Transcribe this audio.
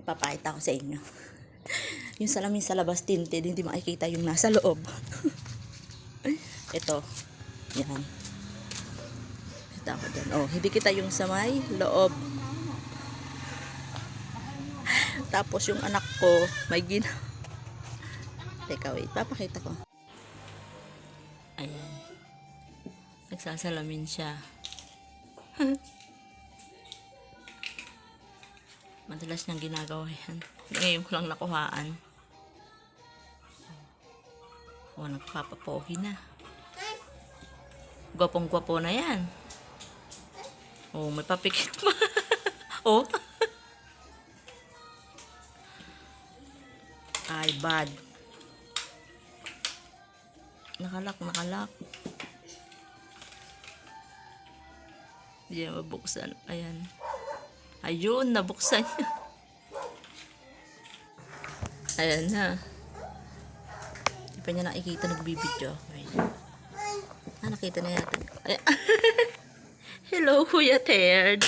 Ipapakita ko sa inyo. Yung salamin sa labas tinted, hindi makikita yung nasa loob. Ito. Yan. Kita ko dyan. Oh, hindi kita yung sa may loob. Tapos yung anak ko, may Teka, wait. Papakita ko. Ayan. Nagsasalamin siya. Madalas niyang ginagawa yan. Ngayon ko lang nakuhaan. O, nagpapapogi na. Gwapong-gwapo na yan. O, may papikit pa. O. Ay, bad. Nakalak. Hindi yeah, mabuksan. Ayan. Ayun, nabuksan niya. Ayan na. Hindi pa niya nakikita nagbibidyo. Nakita na yata. Hello, Kuya Ted.